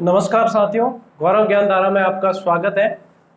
नमस्कार साथियों, गौरव ज्ञान धारा में आपका स्वागत है।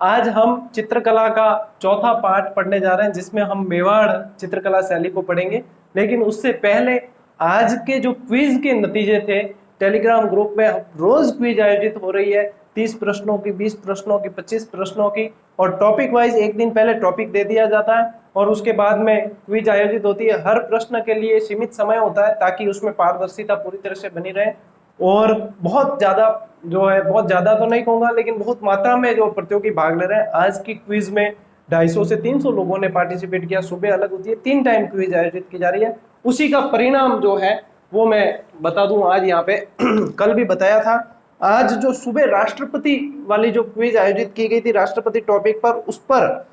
आज हम चित्रकला का चौथा पार्ट पढ़ने जा रहे हैं जिसमें हम मेवाड़ चित्रकला शैली को पढ़ेंगे। लेकिन उससे पहले आज के जो क्विज के नतीजे थे, टेलीग्राम ग्रुप में रोज क्विज आयोजित हो रही है। 30 प्रश्नों की, 20 प्रश्नों की, 25 प्रश्नों की, और टॉपिक वाइज एक दिन पहले टॉपिक दे दिया जाता है और उसके बाद में क्विज आयोजित होती है। हर प्रश्न के लिए सीमित समय होता है ताकि उसमें पारदर्शिता पूरी तरह से बनी रहे। और बहुत ज्यादा जो है, बहुत ज्यादा तो नहीं कहूंगा लेकिन बहुत मात्रा में जो प्रतियोगी भाग ले रहे हैं। आज की क्विज में 250 से 300 लोगों ने पार्टिसिपेट किया। सुबह अलग होती है, 3 टाइम क्विज आयोजित की जा रही है। उसी का परिणाम जो है वो मैं बता दूं आज यहाँ पे। कल भी बताया था। आज जो सुबह राष्ट्रपति वाली जो क्विज आयोजित की गई थी, राष्ट्रपति टॉपिक पर, उस पर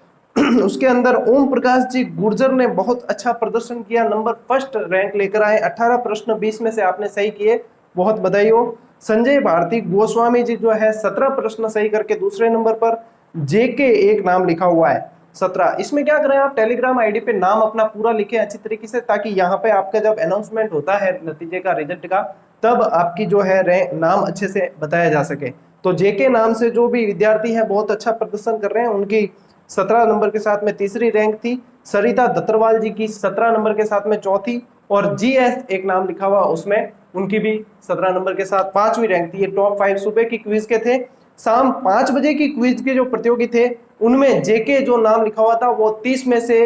उसके अंदर ओम प्रकाश जी गुर्जर ने बहुत अच्छा प्रदर्शन किया, नंबर फर्स्ट रैंक लेकर आए। 18 प्रश्न 20 में से आपने सही किए, बहुत बधाई हो। संजय भारती गोस्वामी जी जो है 17 प्रश्न सही करके दूसरे नंबर पर। जेके एक नाम लिखा हुआ है 17। इसमें क्या करें, आप टेलीग्राम आईडी पे नाम अपना पूरा लिखें अच्छी तरीके से, ताकि यहाँ पे आपका जब अनाउंसमेंट होता है नतीजे का, रिजल्ट का, तब आपकी जो है नाम अच्छे से बताया जा सके। तो जेके नाम से जो भी विद्यार्थी है बहुत अच्छा प्रदर्शन कर रहे हैं, उनकी 17 नंबर के साथ में तीसरी रैंक थी। सरिता दत्तरवाल जी की 17 नंबर के साथ में चौथी, और जीएस एक नाम लिखा हुआ उसमें उनकी भी 17 नंबर के साथ 5वीं रैंक थी। ये टॉप 5 सुबह की क्विज के थे। शाम 5 बजे की क्विज के जो प्रतियोगी थे उनमें जेके जो नाम लिखा हुआ था वो 30 में से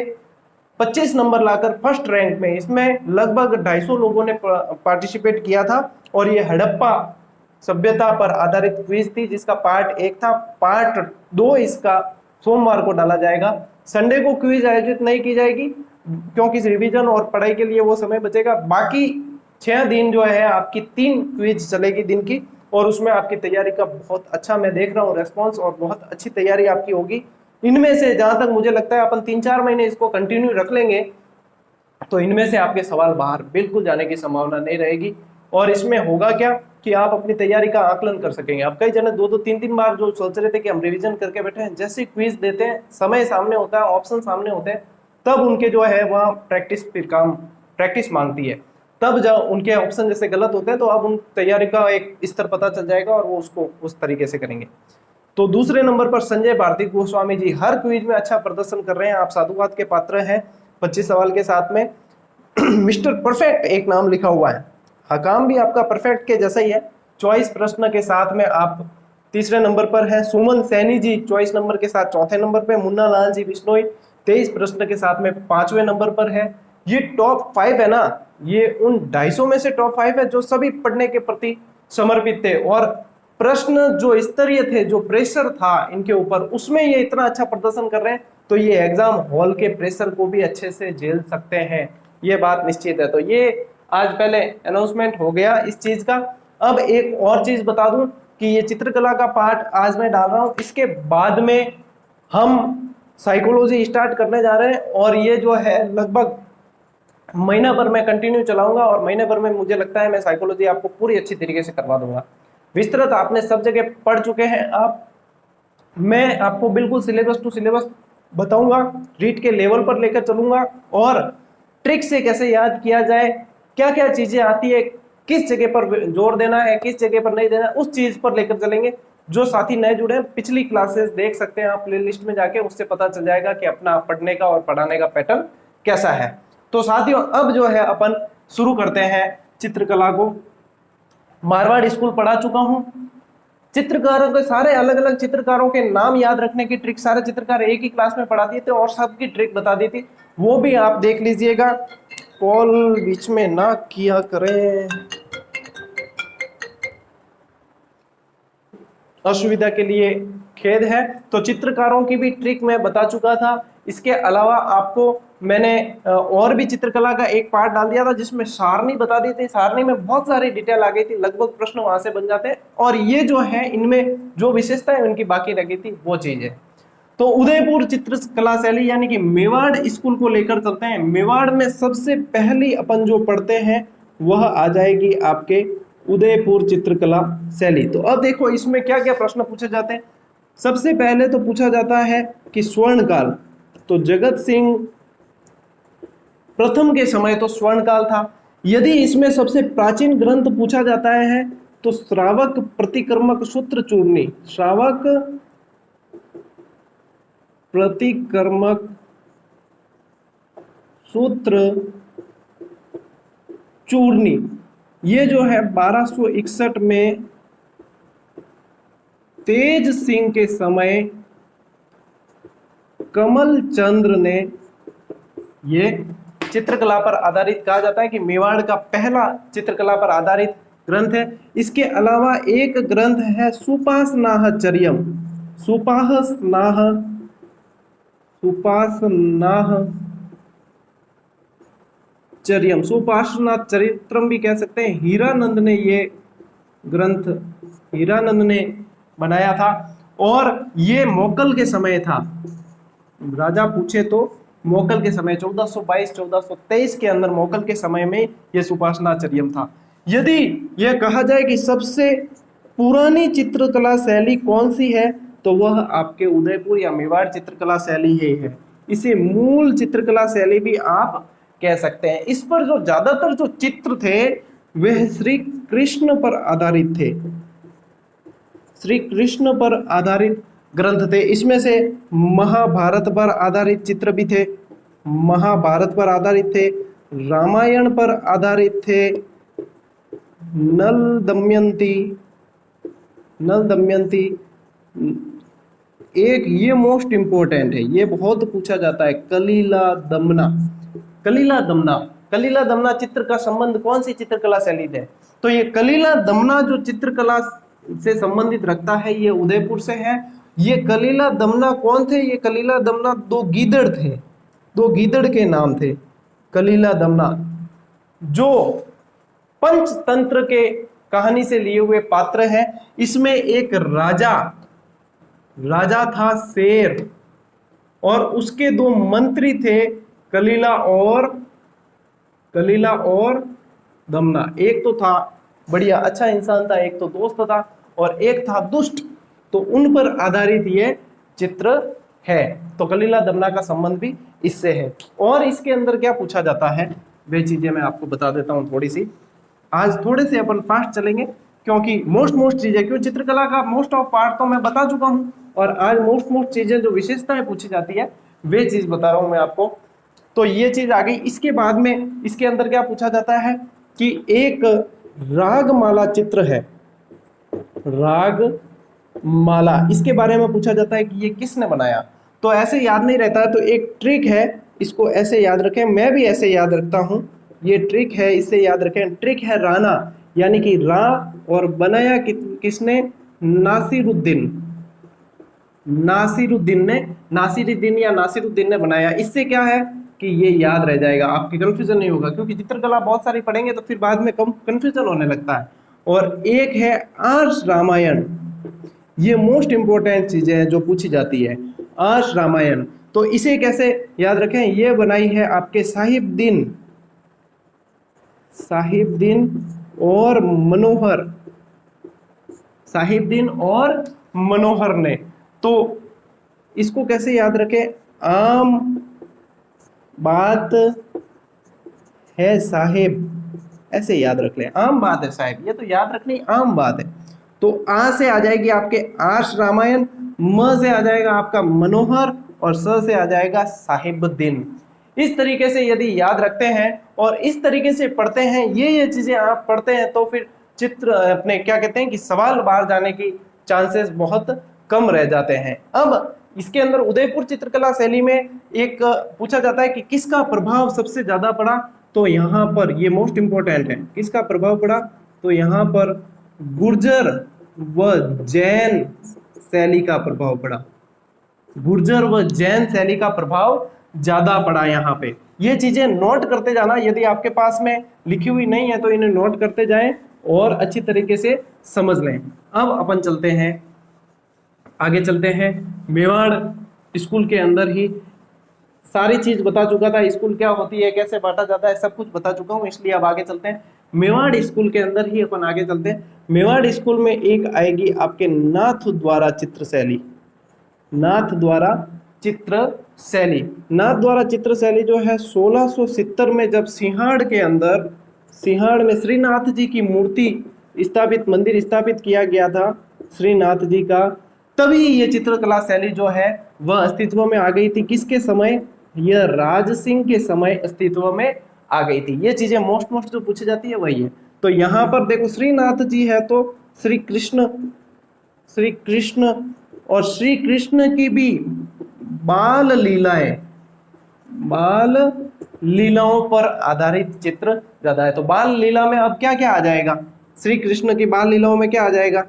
25 नंबर लाकर फर्स्ट रैंक में, इसमें लगभग 250 लोगों ने पार्टिसिपेट किया था। और ये हड़प्पा सभ्यता पर आधारित क्विज थी जिसका पार्ट 1 था। पार्ट 2 इसका सोमवार को डाला जाएगा। संडे को क्विज आयोजित नहीं की जाएगी क्योंकि रिवीजन और पढ़ाई के लिए वो समय बचेगा। बाकी 6 दिन जो है आपकी 3 क्विज चलेगी दिन की, और उसमें आपकी तैयारी का बहुत अच्छा मैं देख रहा हूँ रेस्पॉन्स, और बहुत अच्छी तैयारी आपकी होगी। इनमें से जहां तक मुझे लगता है अपन 3-4 महीने इसको कंटिन्यू रख लेंगे तो इनमें से आपके सवाल बाहर बिल्कुल जाने की संभावना नहीं रहेगी। और इसमें होगा क्या कि आप अपनी तैयारी का आकलन कर सकेंगे। अब कई जने 2-2 3-3 बार जो सोच रहे थे कि हम रिवीजन करके बैठे हैं, जैसे क्विज देते हैं, समय सामने होता है, ऑप्शन सामने होते हैं, तब उनके जो है वहाँ प्रैक्टिस मांगती है। तब जब उनके ऑप्शन जैसे गलत होते हैं तो अब उन तैयारी का एक स्तर पता चल जाएगा और वो उसको उस तरीके से करेंगे। तो दूसरे नंबर पर संजय भारती गोस्वामी जी हर क्विज में अच्छा प्रदर्शन कर रहे हैं, आप साधुवाद के पात्र हैं। 25 सवाल के साथ में मिस्टर परफेक्ट एक नाम लिखा हुआ है। हाँ, काम भी आपका परफेक्ट के जैसा ही है। 24 प्रश्न के साथ में आप तीसरे नंबर पर है। सुमन सैनी जी 24 नंबर के साथ चौथे नंबर पे। मुन्ना लाल जी बिश्नोई 23 प्रश्न के साथ में 5वें नंबर पर है। ये टॉप 5 है ना, ये उन 250 में से टॉप 5 है जो सभी पढ़ने के प्रति समर्पित थे, और प्रश्न जो स्तरीय थे, जो प्रेशर था इनके ऊपर, उसमें ये इतना अच्छा प्रदर्शन कर रहे हैं तो ये एग्जाम हॉल के प्रेशर को भी अच्छे से झेल सकते हैं, ये बात निश्चित है। तो ये आज पहले अनाउंसमेंट हो गया इस चीज का। अब एक और चीज बता दूं कि ये चित्रकला का पार्ट आज मैं डाल रहा हूं, इसके बाद में हम साइकोलॉजी स्टार्ट करने जा रहे हैं, और ये जो है लगभग महीना भर मैं कंटिन्यू चलाऊंगा, और महीने भर में मुझे लगता है मैं साइकोलॉजी आपको पूरी अच्छी तरीके से करवा दूंगा। विस्तृत आपने सब जगह पढ़ चुके हैं आप, मैं आपको बिल्कुल सिलेबस टू सिलेबस बताऊंगा, रीड के लेवल पर लेकर चलूंगा, और ट्रिक से कैसे याद किया जाए, क्या क्या चीजें आती है, किस जगह पर जोर देना है, किस जगह पर नहीं देना, उस चीज पर लेकर चलेंगे। जो साथी नए जुड़े हैं, पिछली क्लासेस देख सकते हैं आप प्लेलिस्ट में जाके, उससे पता चल जाएगा कि अपना पढ़ने का और पढ़ाने का पैटर्न कैसा है। तो साथियों अब जो है अपन शुरू करते हैं चित्रकला को। मारवाड़ स्कूल पढ़ा चुका हूं। चित्रकारों के सारे अलग अलग चित्रकारों के नाम याद रखने की ट्रिक सारे चित्रकार एक ही क्लास में पढ़ा दिए थे, और सबकी ट्रिक बता दी थी, वो भी आप देख लीजिएगा। कॉल बीच में ना किया करें, असुविधा के लिए खेद है। तो चित्रकारों की भी ट्रिक मैं बता चुका था। इसके अलावा आपको मैंने और भी चित्रकला का एक पार्ट डाल दिया था जिसमें सारणी बता दी थी। सारणी में बहुत सारी डिटेल आ गई थी, लगभग प्रश्न वहां से बन जाते हैं, और ये जो है इनमें जो विशेषता है उनकी बाकी रह गई थी, वो चीज है। तो उदयपुर चित्रकला शैली यानी कि मेवाड़ स्कूल को लेकर चलते हैं। मेवाड़ में सबसे पहली अपन जो पढ़ते हैं वह आ जाएगी आपके उदयपुर चित्रकला शैली। तो अब देखो इसमें क्या क्या प्रश्न पूछे जाते हैं। सबसे पहले तो पूछा जाता है कि स्वर्णकाल, तो जगत सिंह प्रथम के समय तो स्वर्णकाल था। यदि इसमें सबसे प्राचीन ग्रंथ पूछा जाता है तो श्रावक प्रतिक्रमक सूत्र चूर्णी, श्रावक प्रतिक्रमक सूत्र चूर्णी, ये जो है 1261 में तेज सिंह के समय कमल चंद्र ने, ये चित्रकला पर आधारित कहा जाता है कि मेवाड़ का पहला चित्रकला पर आधारित ग्रंथ है। इसके अलावा एक ग्रंथ है सुपासनाह चर्यम, सुपासनाह चर्यम, सुपासना चरित्रम भी कह सकते हैं। हीरानंद ने ये ग्रंथ, हीरानंद ने बनाया था और ये मोगल के समय था। राजा पूछे तो मोगल के समय 1422-1423 के अंदर मोगल के समय में ये सुपासनाचर्यम था। यदि यह कहा जाए कि सबसे पुरानी चित्रकला शैली कौन सी है तो वह आपके उदयपुर या मेवाड़ चित्रकला शैली ही है। इसे मूल चित्रकला शैली भी आप कह सकते हैं। इस पर जो ज्यादातर जो चित्र थे वह श्री कृष्ण पर आधारित थे, श्री कृष्ण पर आधारित ग्रंथ थे। इसमें से महाभारत पर आधारित चित्र भी थे, महाभारत पर आधारित थे, रामायण पर आधारित थे, नल दमयंती, नल दमयंती एक ये मोस्ट इंपोर्टेंट है, ये बहुत पूछा जाता है, कलीला दमना, कलीला दमना, कलीला दमना चित्र का संबंध कौन सी चित्रकला शैली है? तो ये कलीला दमना जो चित्रकला से संबंधित रखता है ये उदयपुर से है। ये कलीला दमना कौन थे? ये कलीला दमना दो गीदड़ थे, दो गीदड़ के नाम थे कलीला दमना, जो पंचतंत्र के कहानी से लिए हुए पात्र हैं। इसमें एक राजा, राजा था शेर और उसके दो मंत्री थे कलीला और दमना। एक तो था बढ़िया अच्छा इंसान था, एक तो दोस्त था और एक था दुष्ट, तो उन पर आधारित ये चित्र है। तो कलीला दमना का संबंध भी इससे है। और इसके अंदर क्या पूछा जाता है वे चीजें मैं आपको बता देता हूँ थोड़ी सी। आज थोड़े से अपन फास्ट चलेंगे क्योंकि मोस्ट चीजें, क्यों चित्रकला का मोस्ट ऑफ पार्ट तो मैं बता चुका हूँ और आज मोस्ट चीजें जो विशेषताएं पूछी जाती है वे चीज बता रहा हूँ मैं आपको। तो ये चीज आ गई। इसके बाद में इसके अंदर क्या पूछा जाता है कि एक रागमाला चित्र है, रागमाला, इसके बारे में पूछा जाता है कि ये किसने बनाया। तो ऐसे याद नहीं रहता है, तो एक ट्रिक है, इसको ऐसे याद रखें, मैं भी ऐसे याद रखता हूं, ये ट्रिक है, इससे याद रखें। ट्रिक है राना, यानी कि रा और बनाया किसने? नासिरुद्दीन, नासिरुद्दीन ने, नासिरुद्दीन या नासिरुद्दीन ने बनाया। इससे क्या है कि ये याद रह जाएगा, आपकी कंफ्यूजन नहीं होगा, क्योंकि चित्रकला बहुत सारी पढ़ेंगे तो फिर बाद में कम कंफ्यूजन होने लगता है। और एक है आर्ष रामायण, ये मोस्ट इंपोर्टेंट चीजें हैं जो पूछी जाती है, आर्ष रामायण। तो इसे कैसे याद रखें? ये बनाई है आपके साहिबदीन और मनोहर, साहिबदीन और मनोहर ने। तो इसको कैसे याद रखें? आम बात है साहेब, ऐसे याद रख लें, आम बात है साहेब, ये तो याद रखनी आम बात है। तो आ से आ जाएगी आपके आर्ष रामायण, म से आ जाएगा आपका मनोहर और स से आ जाएगा साहिबुद्दीन। इस तरीके से यदि याद रखते हैं और इस तरीके से पढ़ते हैं, ये चीजें आप पढ़ते हैं तो फिर चित्र अपने क्या कहते हैं कि सवाल बाहर जाने की चांसेस बहुत कम रह जाते हैं। अब इसके अंदर उदयपुर चित्रकला शैली में एक पूछा जाता है कि किसका प्रभाव सबसे ज्यादा पड़ा। तो यहाँ पर ये मोस्ट इंपोर्टेंट है, किसका प्रभाव पड़ा? तो यहाँ पर गुर्जर व जैन शैली का प्रभाव पड़ा, गुर्जर व जैन शैली का प्रभाव ज्यादा पड़ा यहाँ पे। ये चीजें नोट करते जाना, यदि आपके पास में लिखी हुई नहीं है तो इन्हें नोट करते जाएं और अच्छी तरीके से समझ लें। अब अपन चलते हैं, आगे चलते हैं। मेवाड़ स्कूल के अंदर ही सारी चीज बता चुका था, स्कूल क्या होती है, कैसे बांटा जाता है, सब कुछ बता चुका हूँ, इसलिए अब आगे चलते हैं। मेवाड़ स्कूल के अंदर ही अपन आगे चलते हैं। मेवाड़ स्कूल में एक आएगी आपके नाथ द्वारा चित्र शैली, नाथ द्वारा चित्र शैली। नाथ द्वारा चित्र शैली जो है 1670 में जब सिंहाड़ के अंदर, सिंहाड़ में श्रीनाथ जी की मूर्ति स्थापित मंदिर स्थापित किया गया था श्रीनाथ जी का, तभी ये चित्रकला शैली जो है वह अस्तित्व में आ गई थी। किसके समय? यह राज सिंह के समय अस्तित्व में आ गई थी। ये चीजें मोस्ट जो पूछी जाती है वही है। तो यहाँ पर देखो श्रीनाथ जी है तो श्री कृष्ण और श्री कृष्ण की भी बाल लीलाओं पर आधारित चित्र ज्यादा है। तो बाल लीला में अब क्या क्या आ जाएगा? श्री कृष्ण की बाल लीलाओं में क्या आ जाएगा?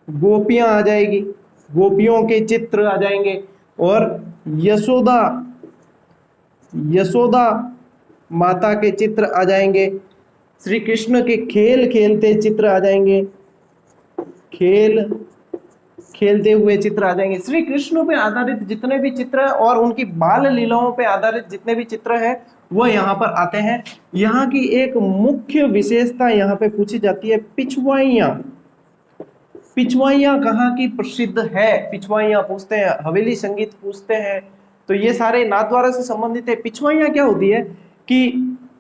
गोपियां आ जाएगी, गोपियों के चित्र आ जाएंगे, और यशोदा माता के चित्र आ जाएंगे। श्री कृष्ण के खेल खेलते चित्र आ जाएंगे, खेलते हुए चित्र आ जाएंगे। श्री कृष्ण पे आधारित जितने भी चित्र हैं और उनकी बाल लीलाओं पे आधारित जितने भी चित्र हैं वो यहाँ पर आते हैं। यहाँ की एक मुख्य विशेषता यहाँ पे पूछी जाती है पिछवाइयाँ। पिछवाइयाँ कहाँ की प्रसिद्ध है? पिछवाइयाँ पूछते हैं, हवेली संगीत पूछते हैं, तो ये सारे नाथद्वारा से संबंधित है। पिछवाइयाँ क्या होती है कि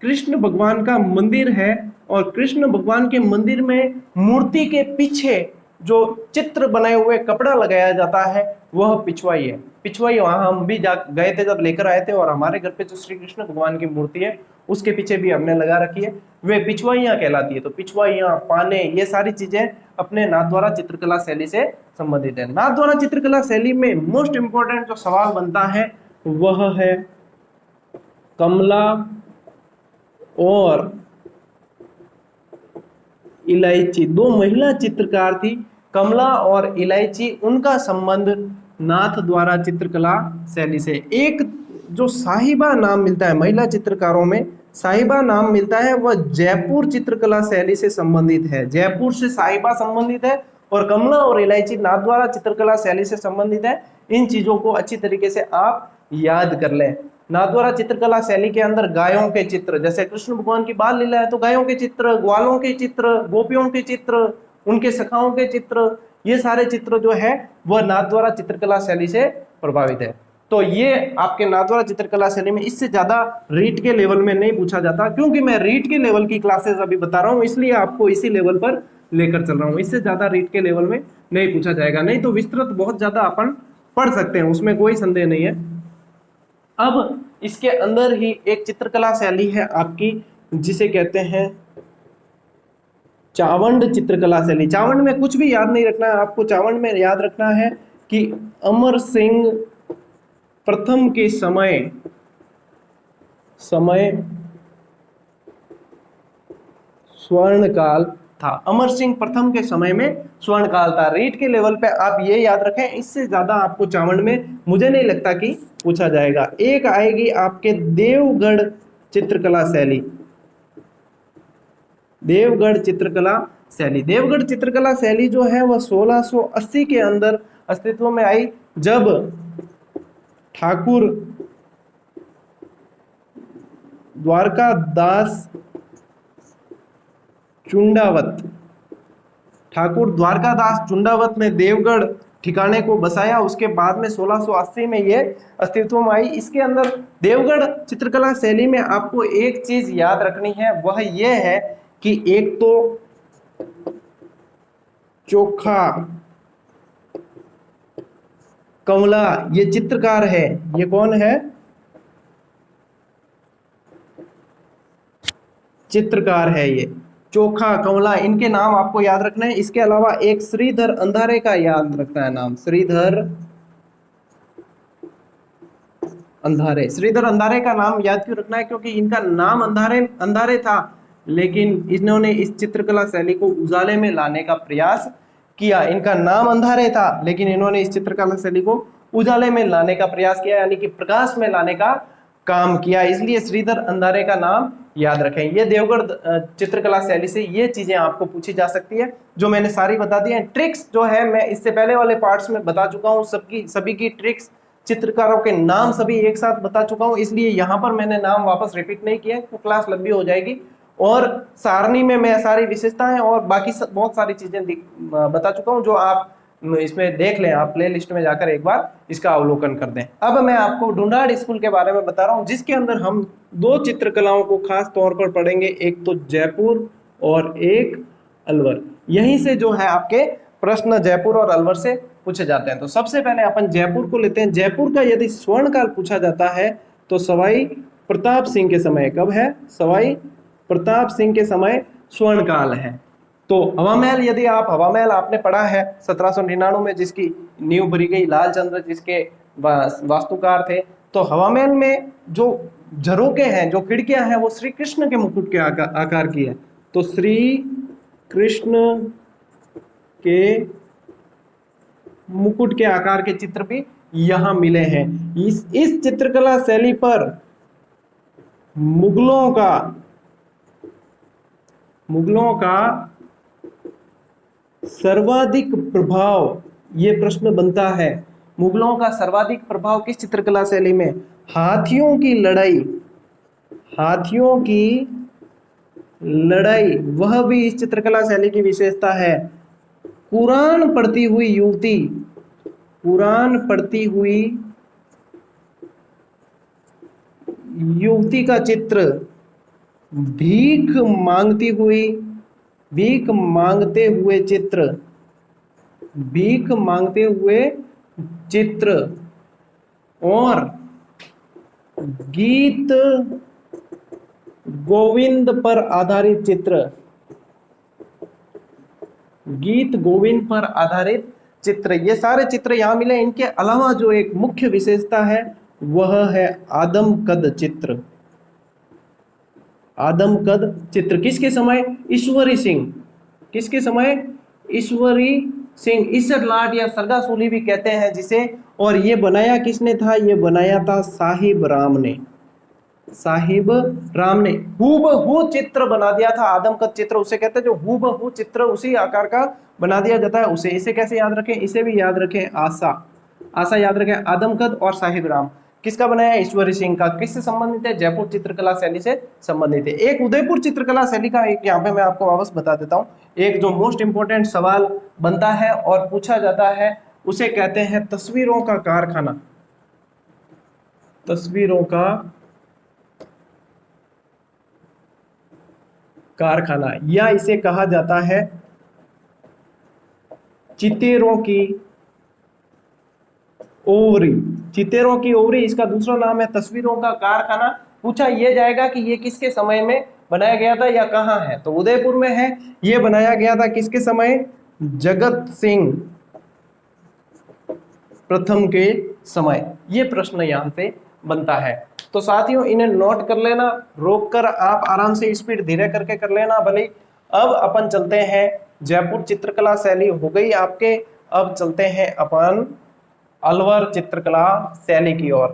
कृष्ण भगवान का मंदिर है और कृष्ण भगवान के मंदिर में मूर्ति के पीछे जो चित्र बनाए हुए कपड़ा लगाया जाता है वह पिछवाई है। पिछवाई वहां हम भी गए थे जब लेकर आए थे, और हमारे घर पे जो श्री कृष्ण भगवान की मूर्ति है उसके पीछे भी हमने लगा रखी है, वे पिछवाइयाँ कहलाती है। तो पिछवाइयाँ, पाने, ये सारी चीजें अपने नाथद्वारा चित्रकला शैली से संबंधित है। नाथद्वारा चित्रकला शैली में मोस्ट इंपोर्टेंट जो सवाल बनता है वह है कमला और इलायची। दो महिला चित्रकार थी, कमला और इलायची, उनका संबंध नाथ द्वारा चित्रकला शैली से। एक जो साहिबा नाम मिलता है महिला चित्रकारों में, साहिबा नाम मिलता है, वह जयपुर चित्रकला शैली से संबंधित है। जयपुर से साहिबा संबंधित है और कमला और इलायची नाथ द्वारा चित्रकला शैली से संबंधित है। इन चीजों को अच्छी तरीके से आप याद कर लें। नाथद्वारा चित्रकला शैली के अंदर गायों के चित्र, जैसे कृष्ण भगवान की बाल लीला है तो गायों के चित्र, ग्वालों के चित्र, गोपियों के चित्र, उनके सखाओं के चित्र, ये सारे चित्र जो है वह नाथद्वारा चित्रकला शैली से प्रभावित है। तो ये आपके नाथद्वारा चित्रकला शैली में इससे ज्यादा रीट के लेवल में नहीं पूछा जाता, क्योंकि मैं रीट के लेवल की क्लासेस अभी बता रहा हूँ, इसलिए आपको इसी लेवल पर लेकर चल रहा हूँ। इससे ज्यादा रीट के लेवल में नहीं पूछा जाएगा, नहीं तो विस्तृत बहुत ज्यादा अपन पढ़ सकते हैं, उसमें कोई संदेह नहीं है। अब इसके अंदर ही एक चित्रकला शैली है आपकी जिसे कहते हैं चावंड चित्रकला शैली। चावंड में कुछ भी याद नहीं रखना है आपको, चावंड में याद रखना है कि अमर सिंह प्रथम के समय स्वर्णकाल था। अमर सिंह प्रथम के समय में स्वर्णकाल था। रीट के लेवल पे आप ये याद रखें, इससे ज्यादा आपको चावंड में मुझे नहीं लगता कि पूछा जाएगा। एक आएगी आपके देवगढ़ चित्रकला शैली। देवगढ़ चित्रकला शैली, देवगढ़ चित्रकला शैली जो है वह 1680 के अंदर अस्तित्व में आई, जब ठाकुर द्वारकादास चुंडावत ने देवगढ़ ठिकाने को बसाया। उसके बाद में 1680 में ये अस्तित्व में आई। इसके अंदर देवगढ़ चित्रकला शैली में आपको एक चीज याद रखनी है, वह ये है कि एक तो चोखा कमला ये चित्रकार है। ये कौन है? चित्रकार है ये चोखा कमला, इनके नाम आपको याद रखना है। इसके अलावा एक श्रीधर अंधारे का याद रखना है नाम, श्रीधर अंधारे का नाम याद क्यों रखना है? क्योंकि इनका नाम अंधारे था, लेकिन इन्होंने इस चित्रकला शैली को उजाले में लाने का प्रयास किया। इनका नाम अंधारे था लेकिन इन्होंने इस चित्रकला शैली को उजाले में लाने का प्रयास किया, यानी कि प्रकाश में लाने का काम किया, इसलिए श्रीधर अंधारे का नाम याद रखें। ये देवगढ़ चित्रकला शैली से ये चीजें आपको पूछी जा सकती है जो मैंने सारी बता दी हैं। ट्रिक्स जो है मैं इससे पहले वाले पार्ट्स में बता चुका हूँ, सभी की ट्रिक्स, चित्रकारों के नाम सभी एक साथ बता चुका हूँ, इसलिए यहाँ पर मैंने नाम वापस रिपीट नहीं किया तो क्लास लंबी हो जाएगी। और सारणी में मैं सारी विशेषताएं और बाकी बहुत सारी चीजें बता चुका हूँ, जो आप इसमें देख लें, आप प्ले लिस्ट में जाकर एक बार इसका अवलोकन कर दें। अब मैं आपको ढूंढाड़ स्कूल के बारे में बता रहा हूँ, जिसके अंदर हम दो चित्रकलाओं को खास तौर पर पढ़ेंगे, एक तो जयपुर और एक अलवर। यहीं से जो है आपके प्रश्न जयपुर और अलवर से पूछे जाते हैं। तो सबसे पहले अपन जयपुर को लेते हैं। जयपुर का यदि स्वर्ण काल पूछा जाता है तो सवाई प्रताप सिंह के समय, कब है? सवाई प्रताप सिंह के समय स्वर्ण काल है। तो हवा महल, यदि आप हवा महल आपने पढ़ा है 1799 में, जिसकी नींव भरी गई, लालचंद्र जिसके वास्तुकार थे, तो हवा महल में जो झरोके हैं, जो खिड़कियां हैं, वो श्री कृष्ण के मुकुट के आकार की है। तो श्री कृष्ण के मुकुट के आकार के चित्र भी यहां मिले हैं। इस चित्रकला शैली पर मुगलों का सर्वाधिक प्रभाव, ये प्रश्न बनता है, मुगलों का सर्वाधिक प्रभाव किस चित्रकला शैली में? हाथियों की लड़ाई, वह भी इस चित्रकला शैली की विशेषता है। कुरान पढ़ती हुई युवती का चित्र, भीख मांगते हुए चित्र और गीत गोविंद पर आधारित चित्र, ये सारे चित्र यहां मिले। इनके अलावा जो एक मुख्य विशेषता है वह है आदमकद चित्र। किसके समय? ईश्वरी सिंह। किसके समय? ईश्वरी सिंह, ईसर लाट या सरगासूली भी कहते हैं जिसे। और ये बनाया किसने था? ये बनाया था साहिब राम ने हूबहू चित्र बना दिया था। आदमकद चित्र उसे कहते हैं जो हूबहू चित्र उसी आकार का बना दिया जाता है उसे। इसे कैसे याद रखें? इसे भी याद रखें, आशा याद रखें। आदमकद और साहिब राम किसका बनाया? ईश्वरी सिंह का। किससे संबंधित है? जयपुर चित्रकला शैली से संबंधित है। एक उदयपुर चित्रकला शैली का एक यहाँ पे मैं आपको वापस बता देता हूँ। एक जो मोस्ट इंपोर्टेंट सवाल बनता है और पूछा जाता है उसे कहते हैं तस्वीरों का कारखाना, या इसे कहा जाता है चितेरों की ओवरी। इसका दूसरा नाम है तस्वीरों का कारखाना। पूछा यह जाएगा कि ये किसके समय में बनाया गया था या कहाँ है? तो उदयपुर में है। ये बनाया गया था किसके समय? जगत सिंह प्रथम के समय। ये प्रश्न यहाँ से बनता है। तो साथियों इन्हें नोट कर लेना, रोक कर आप आराम से स्पीड धीरे करके कर लेना भले। अब अपन चलते हैं, जयपुर चित्रकला शैली हो गई आपके। अब चलते हैं अपन अलवर चित्रकला शैली की ओर।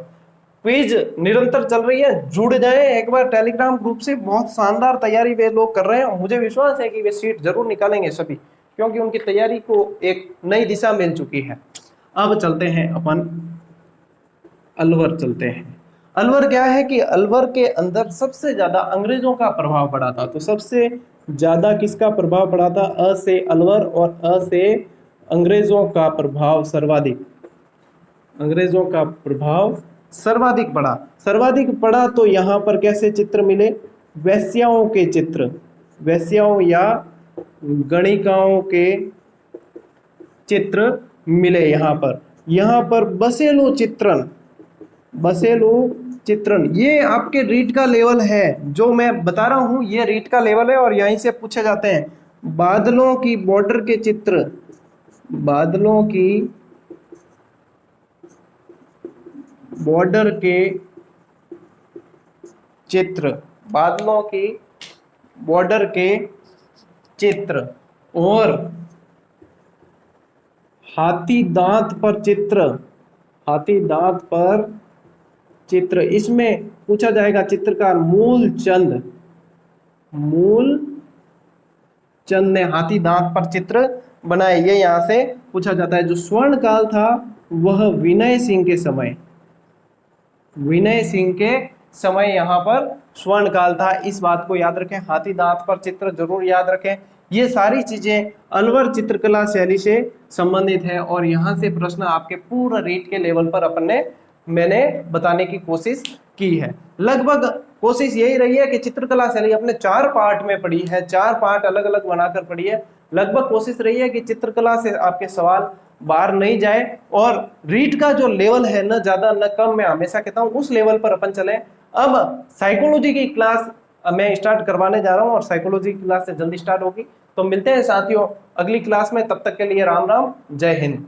क्विज निरंतर चल रही है, जुड़ जाए एक बार टेलीग्राम ग्रुप से। बहुत शानदार तैयारी वे लोग कर रहे हैं, मुझे विश्वास है कि वे सीट जरूर निकालेंगे सभी, क्योंकि उनकी तैयारी को एक नई दिशा मिल चुकी है। अब चलते हैं अपन अलवर चलते हैं। अलवर क्या है कि अलवर के अंदर सबसे ज्यादा अंग्रेजों का प्रभाव पड़ा था। तो सबसे ज्यादा किसका प्रभाव पड़ा था? अ से अलवर और अ से अंग्रेजों का प्रभाव सर्वाधिक पड़ा। तो यहाँ पर कैसे चित्र मिले? वैश्याओं के चित्र, वैश्याओं या गणिकाओं के चित्र मिले यहाँ पर बसेलो चित्रण, ये आपके रीट का लेवल है। जो मैं बता रहा हूँ ये रीट का लेवल है और यहीं से पूछे जाते हैं। बादलों की बॉर्डर के चित्र, बादलों की बॉर्डर के चित्र और हाथी दांत पर चित्र, इसमें पूछा जाएगा चित्रकार मूलचंद ने हाथी दांत पर चित्र बनाए। ये यहाँ से पूछा जाता है। जो स्वर्ण काल था वह विनय सिंह के समय यहाँ पर स्वर्ण काल था। इस बात को याद रखें, हाथी दांत पर चित्र जरूर याद रखें। ये सारी चीजें अलवर चित्रकला शैली से संबंधित है और यहाँ से प्रश्न आपके पूरा रीट के लेवल पर मैंने बताने की कोशिश की है। लगभग कोशिश यही रही है कि चित्रकला शैली अपने 4 पार्ट में पढ़ी है, 4 पार्ट अलग अलग बनाकर पढ़ी है। लगभग कोशिश रही है कि चित्रकला से आपके सवाल बाहर नहीं जाए और रीड का जो लेवल है न ज्यादा न कम, मैं हमेशा कहता हूं उस लेवल पर अपन चले। अब साइकोलॉजी की क्लास मैं स्टार्ट करवाने जा रहा हूं और साइकोलॉजी की क्लास से जल्दी स्टार्ट होगी। तो मिलते हैं साथियों अगली क्लास में, तब तक के लिए राम राम, जय हिंद।